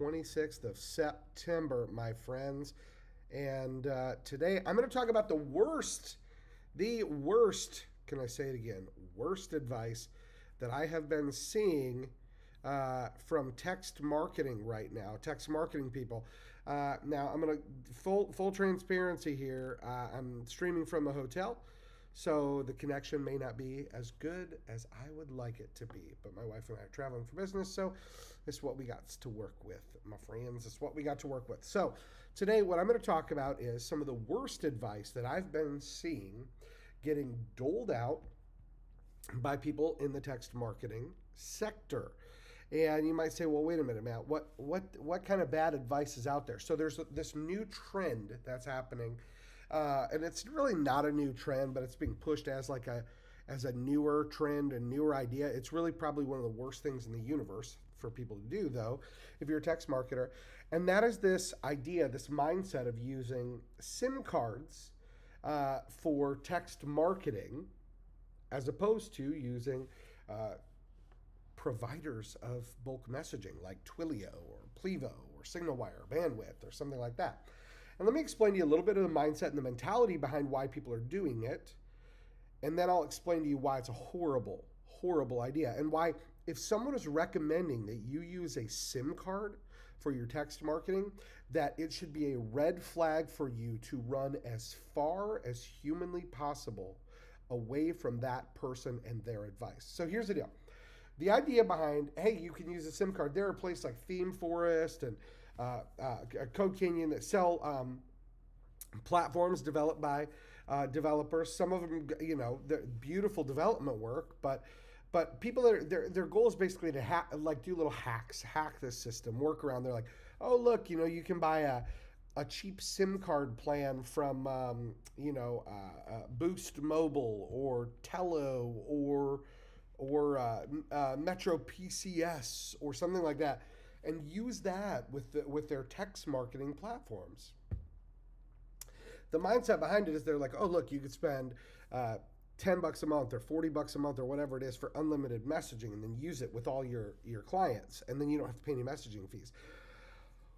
26th of September, my friends. And today I'm going to talk about the worst, can I say it again? Worst advice that I have been seeing from text marketing right now, text marketing people. Now I'm going to full transparency here. I'm streaming from a hotel, so the connection may not be as good as I would like it to be. But my wife and I are traveling for business, so this is what we got to work with, my friends. It's what we got to work with. So today, what I'm going to talk about is some of the worst advice that I've been seeing getting doled out by people in the text marketing sector. And you might say, well, wait a minute, Matt, what kind of bad advice is out there? So there's this new trend that's happening, and it's really not a new trend, but it's being pushed as a newer trend, a newer idea. It's really probably one of the worst things in the universe for people to do, though, if you're a text marketer. And that is this idea, this mindset of using SIM cards for text marketing, as opposed to using providers of bulk messaging like Twilio or Plevo or SignalWire or Bandwidth or something like that. And let me explain to you a little bit of the mindset and the mentality behind why people are doing it. And then I'll explain to you why it's a horrible, horrible idea, and why if someone is recommending that you use a SIM card for your text marketing, that it should be a red flag for you to run as far as humanly possible away from that person and their advice. So here's the deal. The idea behind, hey, you can use a SIM card. There are places like Theme Forest and Code Canyon that sell platforms developed by developers. Some of them, they're beautiful development work, but people their goal is basically to do little hacks, hack this system, work around. They're like, oh look, you can buy a cheap SIM card plan from Boost Mobile or Tello or Metro PCS or something like that, and use that with their text marketing platforms. The mindset behind it is they're like, oh look, you could spend $10 a month or $40 a month or whatever it is for unlimited messaging, and then use it with all your clients, and then you don't have to pay any messaging fees.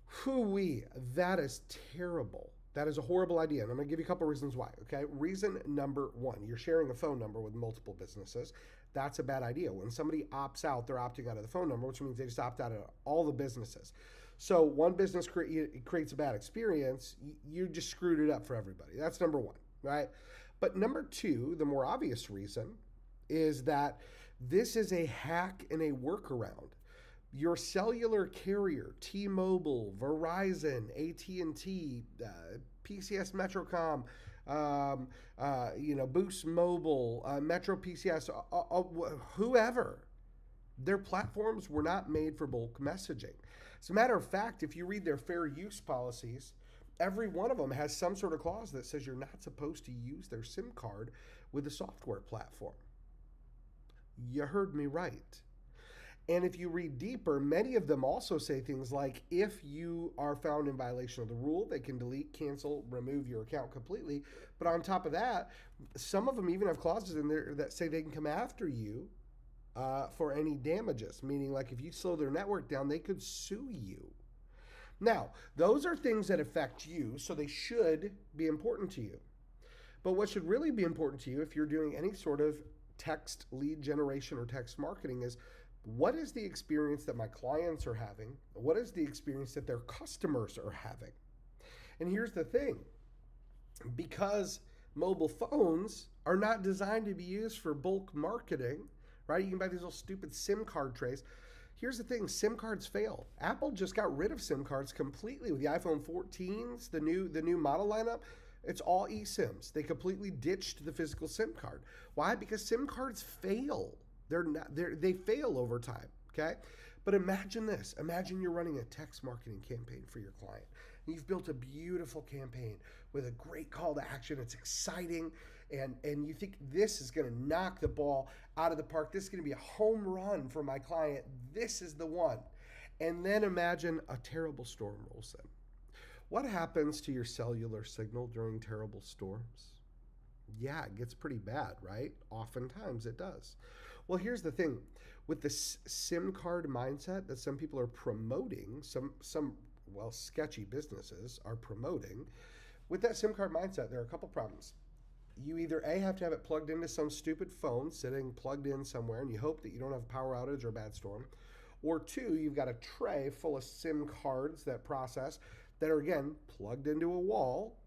Hoo-wee, that is terrible. That is a horrible idea, and I'm going to give you a couple reasons why, okay? Reason number one, you're sharing a phone number with multiple businesses. That's a bad idea. When somebody opts out, they're opting out of the phone number, which means they just opt out of all the businesses. So one business creates a bad experience, you just screwed it up for everybody. That's number one, right? But number two, the more obvious reason, is that this is a hack and a workaround. Your cellular carrier, T-Mobile, Verizon, AT&T, PCS Metrocom, Boost Mobile, Metro PCS, whoever, their platforms were not made for bulk messaging. As a matter of fact, if you read their fair use policies, every one of them has some sort of clause that says you're not supposed to use their SIM card with a software platform. You heard me right. And if you read deeper, many of them also say things like, if you are found in violation of the rule, they can delete, cancel, remove your account completely. But on top of that, some of them even have clauses in there that say they can come after you for any damages, meaning like if you slow their network down, they could sue you. Now, those are things that affect you, so they should be important to you. But what should really be important to you if you're doing any sort of text lead generation or text marketing is, what is the experience that my clients are having? What is the experience that their customers are having? And here's the thing. Because mobile phones are not designed to be used for bulk marketing, right? You can buy these little stupid SIM card trays. Here's the thing, SIM cards fail. Apple just got rid of SIM cards completely with the iPhone 14s, the new model lineup. It's all eSIMs. They completely ditched the physical SIM card. Why? Because SIM cards fail. They fail over time, okay? But imagine this. Imagine you're running a text marketing campaign for your client. And you've built a beautiful campaign with a great call to action. It's exciting, and you think this is going to knock the ball out of the park. This is going to be a home run for my client. This is the one. And then imagine a terrible storm rolls in. What happens to your cellular signal during terrible storms? Yeah, it gets pretty bad, right? Oftentimes it does. Well, here's the thing. with this SIM card mindset that some people are promoting, some well, sketchy businesses are promoting. With that SIM card mindset, there are a couple problems. You either A, have to have it plugged into some stupid phone sitting plugged in somewhere, and you hope that you don't have a power outage or a bad storm. Or two, you've got a tray full of SIM cards that process that are, again, plugged into a wall.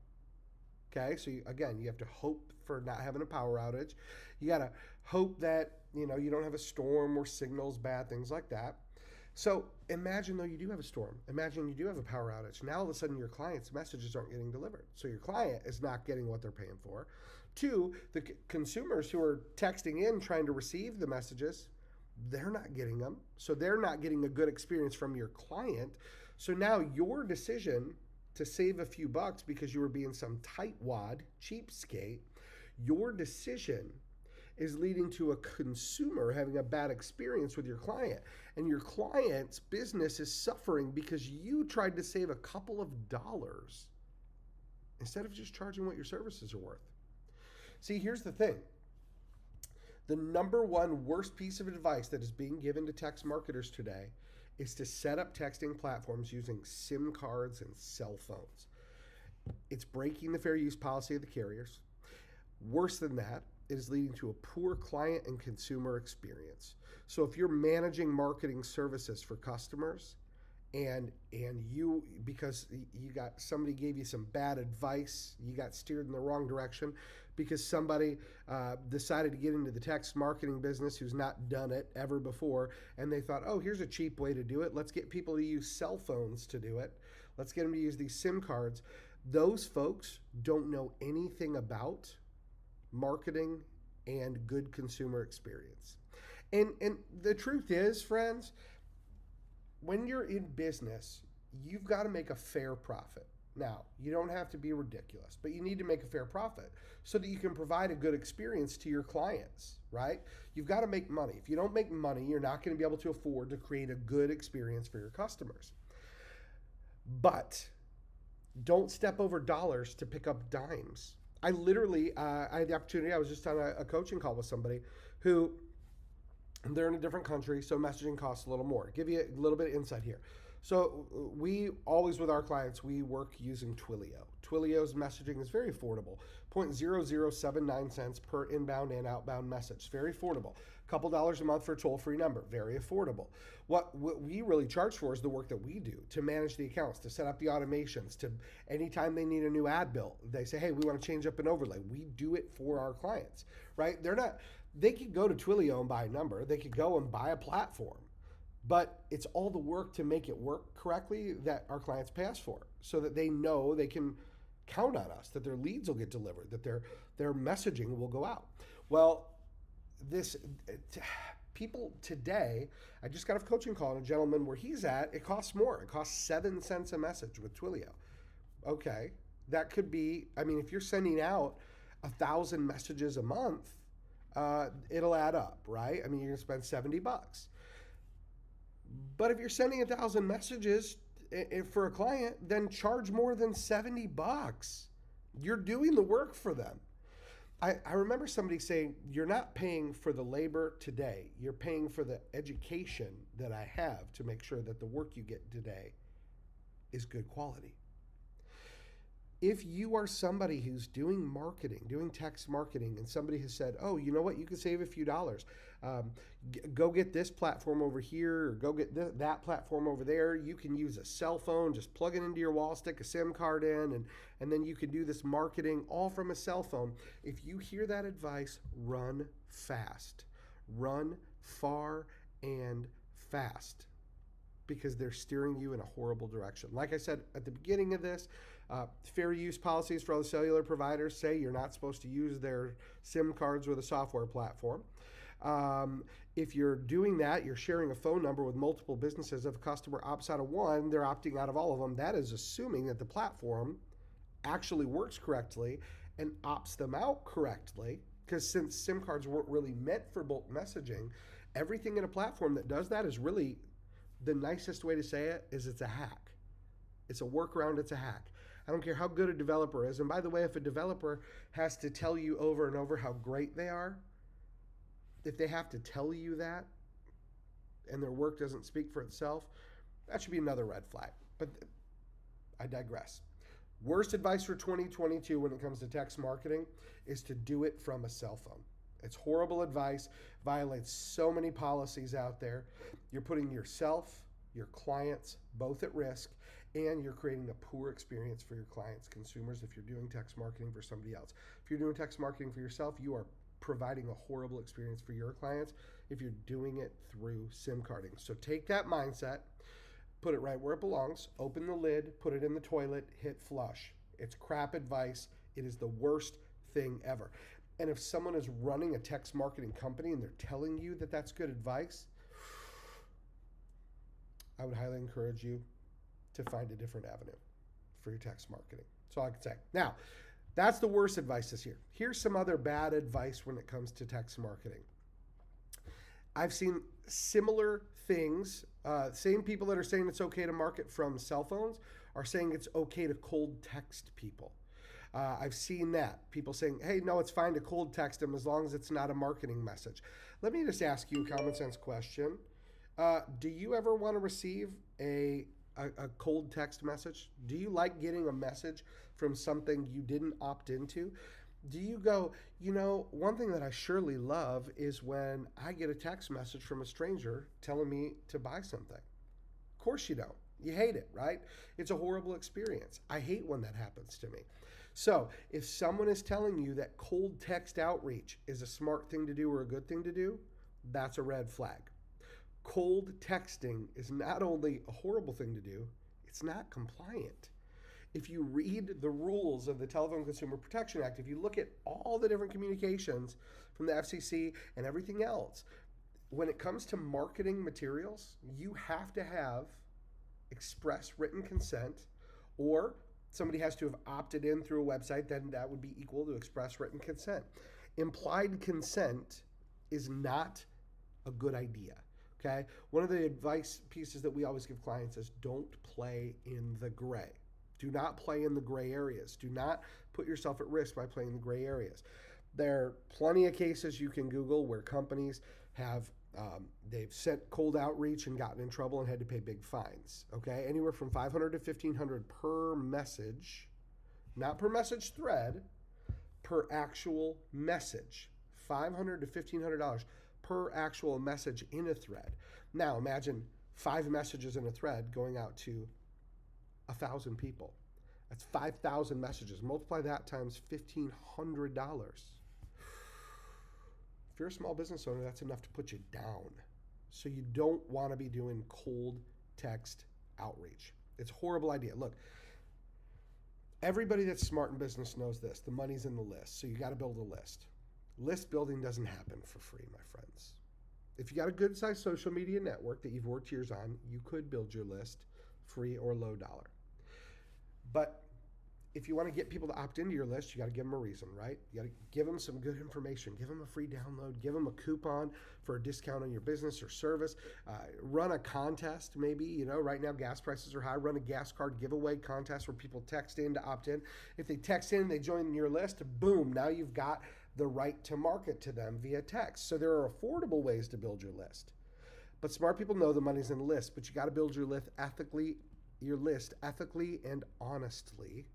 Okay, so again, you have to hope for not having a power outage. You got to hope that, you don't have a storm or signals bad, things like that. So imagine though you do have a storm. Imagine you do have a power outage. Now all of a sudden your client's messages aren't getting delivered. So your client is not getting what they're paying for. Two, the consumers who are texting in trying to receive the messages, they're not getting them. So they're not getting a good experience from your client. So now your decision to save a few bucks because you were being some tightwad, cheapskate, your decision is leading to a consumer having a bad experience with your client. And your client's business is suffering because you tried to save a couple of dollars instead of just charging what your services are worth. See, here's the thing. The number one worst piece of advice that is being given to text marketers today is to set up texting platforms using SIM cards and cell phones. It's breaking the fair use policy of the carriers. Worse than that, it is leading to a poor client and consumer experience. So if you're managing marketing services for customers and you, because you got somebody gave you some bad advice, you got steered in the wrong direction because somebody decided to get into the text marketing business who's not done it ever before, and they thought, oh, here's a cheap way to do it. Let's get people to use cell phones to do it. Let's get them to use these SIM cards. Those folks don't know anything about marketing and good consumer experience. And the truth is, friends, when you're in business, you've got to make a fair profit. Now, you don't have to be ridiculous, but you need to make a fair profit so that you can provide a good experience to your clients, right? You've got to make money. If you don't make money, you're not going to be able to afford to create a good experience for your customers. But don't step over dollars to pick up dimes. I literally, I had the opportunity, I was just on a coaching call with somebody who, they're in a different country, so messaging costs a little more. Give you a little bit of insight here. So we always, with our clients, we work using Twilio. Twilio's messaging is very affordable, 0.0079 cents per inbound and outbound message. Very affordable. A couple dollars a month for a toll-free number. Very affordable. What we really charge for is the work that we do to manage the accounts, to set up the automations, to anytime they need a new ad bill, they say, hey, we want to change up an overlay. We do it for our clients, right? They could go to Twilio and buy a number. They could go and buy a platform. But it's all the work to make it work correctly that our clients pay us for, so that they know they can count on us, that their leads will get delivered, that their messaging will go out. Well, people today, I just got a coaching call on a gentleman where he's at, it costs more. It costs 7 cents a message with Twilio. Okay, that could be, if you're sending out 1,000 messages a month, it'll add up, right? You're gonna spend $70. But if you're sending 1,000 messages for a client, then charge more than $70. You're doing the work for them. I remember somebody saying, you're not paying for the labor today. You're paying for the education that I have to make sure that the work you get today is good quality. If you are somebody who's doing marketing, doing text marketing, and somebody has said, oh, you know what, you could save a few dollars. Go get this platform over here, or go get that platform over there. You can use a cell phone, just plug it into your wall, stick a SIM card in, and then you can do this marketing all from a cell phone. If you hear that advice, run fast. Run far and fast, because they're steering you in a horrible direction. Like I said at the beginning of this, fair use policies for all the cellular providers say you're not supposed to use their SIM cards with a software platform. If you're doing that, you're sharing a phone number with multiple businesses. If a customer opts out of one, they're opting out of all of them. That is assuming that the platform actually works correctly and opts them out correctly, because since SIM cards weren't really meant for bulk messaging, everything in a platform that does that is really, the nicest way to say it is, it's a hack. It's a workaround, it's a hack. I don't care how good a developer is. And by the way, if a developer has to tell you over and over how great they are, if they have to tell you that, and their work doesn't speak for itself, that should be another red flag. But I digress. Worst advice for 2022 when it comes to text marketing is to do it from a cell phone. It's horrible advice, violates so many policies out there. You're putting yourself, your clients, both at risk, and you're creating a poor experience for your clients, consumers, if you're doing text marketing for somebody else. If you're doing text marketing for yourself, you are providing a horrible experience for your clients if you're doing it through SIM carding. So take that mindset, put it right where it belongs, open the lid, put it in the toilet, hit flush. It's crap advice. It is the worst thing ever. And if someone is running a text marketing company and they're telling you that that's good advice, I would highly encourage you to find a different avenue for your text marketing. That's all I can say. Now, that's the worst advice this year. Here's some other bad advice when it comes to text marketing. I've seen similar things. Same people that are saying it's okay to market from cell phones are saying it's okay to cold text people. I've seen that. People saying, hey, no, it's fine to cold text them as long as it's not a marketing message. Let me just ask you a common sense question. Do you ever want to receive a cold text message? Do you like getting a message from something you didn't opt into? Do you go, one thing that I surely love is when I get a text message from a stranger telling me to buy something? Of course you don't. You hate it, right? It's a horrible experience. I hate when that happens to me. So if someone is telling you that cold text outreach is a smart thing to do or a good thing to do, that's a red flag. Cold texting is not only a horrible thing to do, it's not compliant. If you read the rules of the Telephone Consumer Protection Act, if you look at all the different communications from the FCC and everything else, when it comes to marketing materials, you have to have express written consent, or somebody has to have opted in through a website, then that would be equal to express written consent. Implied consent is not a good idea. Okay? One of the advice pieces that we always give clients is don't play in the gray. Do not play in the gray areas. Do not put yourself at risk by playing the gray areas. There are plenty of cases you can Google where companies have they've sent cold outreach and gotten in trouble and had to pay big fines. Okay, anywhere from $500 to $1,500 per message, not per message thread, per actual message. $500 to $1,500 per actual message in a thread. Now imagine 5 messages in a thread going out to 1,000 people. That's 5,000 messages. Multiply that times $1,500. If you're a small business owner, that's enough to put you down. So you don't want to be doing cold text outreach. It's a horrible idea. Look, everybody that's smart in business knows this. The money's in the list, so you got to build a list. List building doesn't happen for free, my friends. If you got a good-sized social media network that you've worked years on, you could build your list free or low dollar. But if you want to get people to opt into your list, you got to give them a reason, right? You got to give them some good information. Give them a free download. Give them a coupon for a discount on your business or service. Run a contest, maybe. Right now gas prices are high. Run a gas card giveaway contest where people text in to opt in. If they text in, they join your list, boom, now you've got the right to market to them via text. So there are affordable ways to build your list. But smart people know the money's in the list, but you got to build your list ethically and honestly,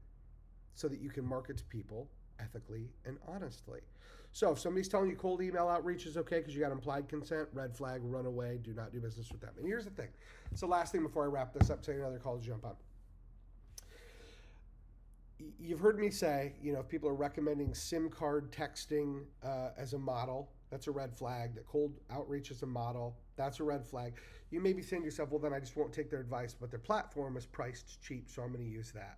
so that you can market to people ethically and honestly. So if somebody's telling you cold email outreach is okay because you got implied consent, red flag, run away, do not do business with them. And here's the thing. So last thing before I wrap this up, take another call to jump on. You've heard me say, if people are recommending SIM card texting as a model, that's a red flag. That cold outreach is a model, that's a red flag. You may be saying to yourself, well, then I just won't take their advice, but their platform is priced cheap, so I'm going to use that.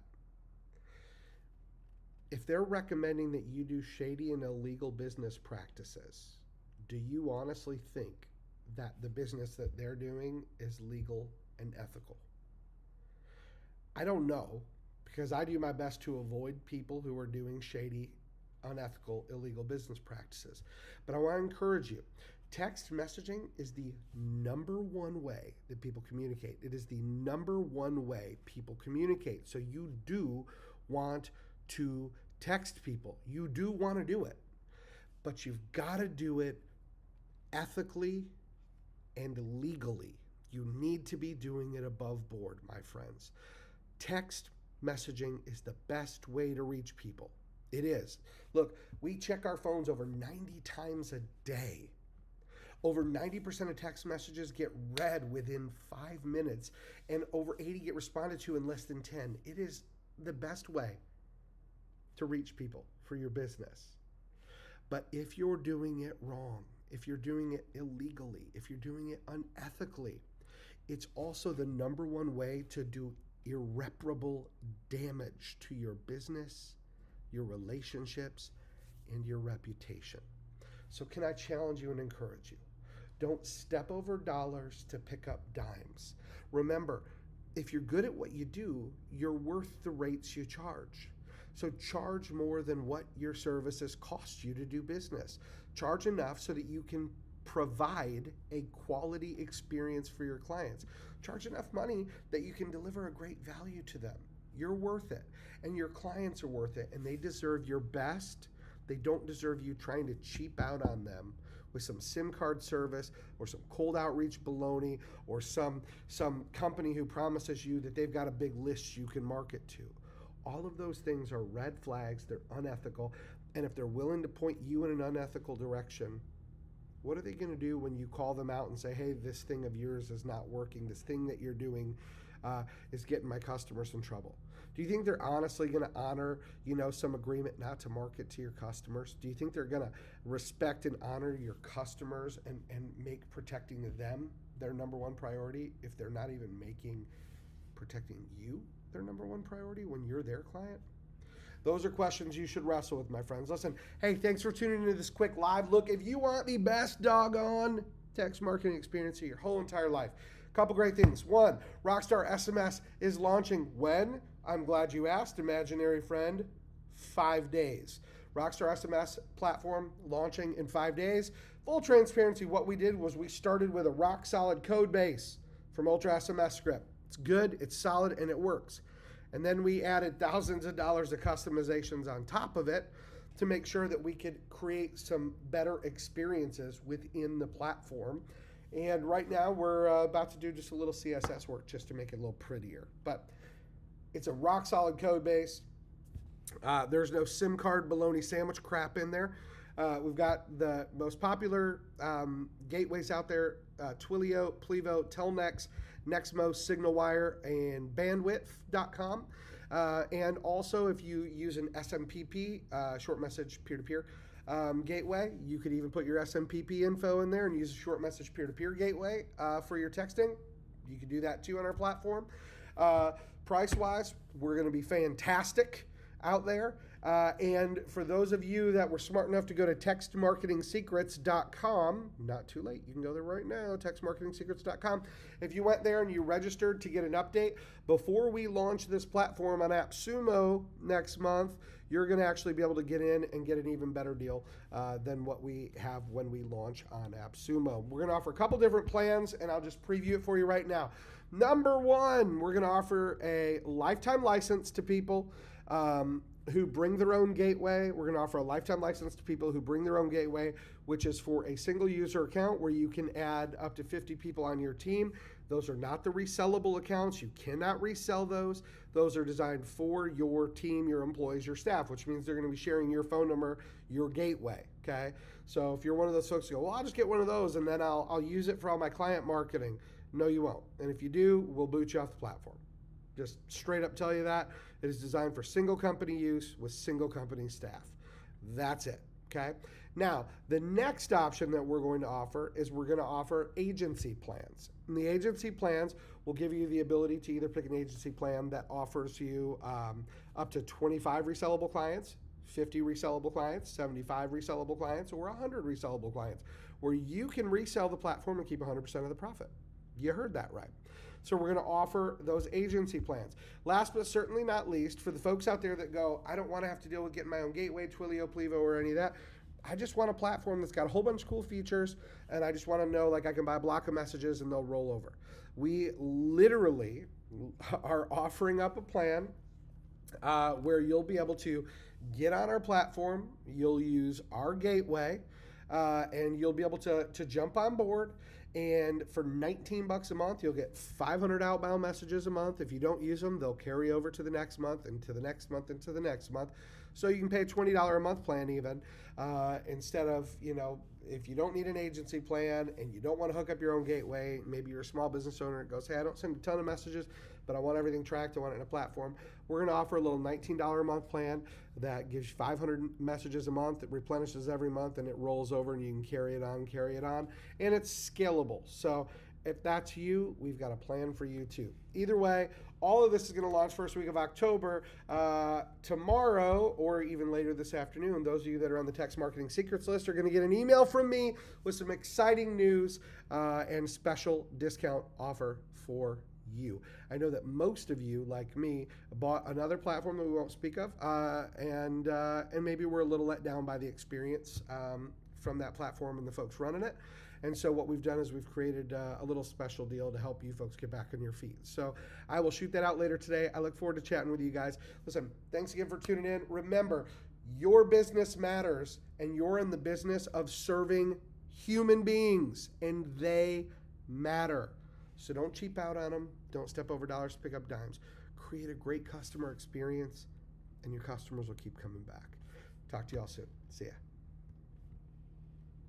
If they're recommending that you do shady and illegal business practices, do you honestly think that the business that they're doing is legal and ethical? I don't know, because I do my best to avoid people who are doing shady, unethical, illegal business practices. But I want to encourage you. Text messaging is the number one way that people communicate. It is the number one way people communicate. So you do want to text people. You do want to do it. But you've got to do it ethically and legally. You need to be doing it above board, my friends. Text messaging is the best way to reach people. It is. Look, we check our phones over 90 times a day. Over 90% of text messages get read within 5 minutes, and over 80 get responded to in less than 10. It is the best way to reach people for your business. But if you're doing it wrong, if you're doing it illegally, if you're doing it unethically, it's also the number one way to do irreparable damage to your business, your relationships, and your reputation. So can I challenge you and encourage you? Don't step over dollars to pick up dimes. Remember, if you're good at what you do, you're worth the rates you charge. So charge more than what your services cost you to do business. Charge enough so that you can provide a quality experience for your clients. Charge enough money that you can deliver a great value to them. You're worth it, and your clients are worth it, and they deserve your best. They don't deserve you trying to cheap out on them with some SIM card service or some cold outreach baloney or some company who promises you that they've got a big list you can market to. All of those things are red flags. They're unethical. And if they're willing to point you in an unethical direction, what are they going to do when you call them out and say, hey, this thing of yours is not working. This thing that you're doing is getting my customers in trouble. Do you think they're honestly going to honor, some agreement not to market to your customers? Do you think they're going to respect and honor your customers and make protecting them their number one priority if they're not even making protecting you their number one priority when you're their client? Those are questions you should wrestle with, my friends. Listen, hey, thanks for tuning into this quick live look. If you want the best doggone text marketing experience of your whole entire life, a couple great things. One, Rockstar SMS is launching when? I'm glad you asked, imaginary friend. 5 days. Rockstar SMS platform launching in 5 days. Full transparency, what we did was we started with a rock solid code base from Ultra SMS script. It's good, it's solid, and it works. And then we added thousands of dollars of customizations on top of it to make sure that we could create some better experiences within the platform. And right now we're about to do just a little CSS work just to make it a little prettier. But it's a rock solid code base. There's no SIM card baloney sandwich crap in there. We've got the most popular gateways out there, Twilio, Plivo, Telnex, Nextmost, SignalWire, and bandwidth.com. And also, if you use an SMPP, short message peer-to-peer gateway, you could even put your SMPP info in there and use a short message peer-to-peer gateway for your texting. You can do that too on our platform. Price-wise, we're going to be fantastic out there. And for those of you that were smart enough to go to textmarketingsecrets.com, not too late, you can go there right now, textmarketingsecrets.com. If you went there and you registered to get an update, before we launch this platform on AppSumo next month, you're going to actually be able to get in and get an even better deal than what we have when we launch on AppSumo. We're going to offer a couple different plans, and I'll just preview it for you right now. Number one, we're going to offer a lifetime license to people who bring their own gateway. We're going to offer a lifetime license to people who bring their own gateway, which is for a single user account where you can add up to 50 people on your team. Those are not the resellable accounts. You cannot resell those. Those are designed for your team, your employees, your staff, which means they're going to be sharing your phone number, your gateway, okay? So if you're one of those folks who go, well, I'll just get one of those and then I'll use it for all my client marketing. No, you won't. And if you do, we'll boot you off the platform. Just straight up tell you that. It is designed for single company use with single company staff. That's it, okay? Now, the next option that we're going to offer is we're going to offer agency plans. And the agency plans will give you the ability to either pick an agency plan that offers you up to 25 resellable clients, 50 resellable clients, 75 resellable clients, or 100 resellable clients, where you can resell the platform and keep 100% of the profit. You heard that right. So we're going to offer those agency plans. Last but certainly not least, for the folks out there that go, I don't want to have to deal with getting my own gateway, Twilio, Plivo, or any of that. I just want a platform that's got a whole bunch of cool features, and I just want to know, like, I can buy a block of messages and they'll roll over. We literally are offering up a plan where you'll be able to get on our platform, you'll use our gateway, and you'll be able to jump on board, And for 19 bucks a month, you'll get 500 outbound messages a month. If you don't use them, they'll carry over to the next month and to the next month and to the next month. So you can pay a $20 a month plan even instead of, if you don't need an agency plan and you don't want to hook up your own gateway, maybe you're a small business owner that goes, hey, I don't send a ton of messages, but I want everything tracked. I want it in a platform. We're going to offer a little $19 a month plan that gives you 500 messages a month. It replenishes every month and it rolls over and you can carry it on. And it's scalable. So if that's you, we've got a plan for you too. Either way, all of this is going to launch first week of October. Tomorrow, or even later this afternoon, those of you that are on the Text Marketing Secrets list are going to get an email from me with some exciting news and special discount offer for you. I know that most of you, like me, bought another platform that we won't speak of, and maybe we're a little let down by the experience from that platform and the folks running it. And so what we've done is we've created a little special deal to help you folks get back on your feet. So I will shoot that out later today. I look forward to chatting with you guys. Listen, thanks again for tuning in. Remember, your business matters, and you're in the business of serving human beings, and they matter. So don't cheap out on them. Don't step over dollars to pick up dimes. Create a great customer experience, and your customers will keep coming back. Talk to y'all soon. See ya.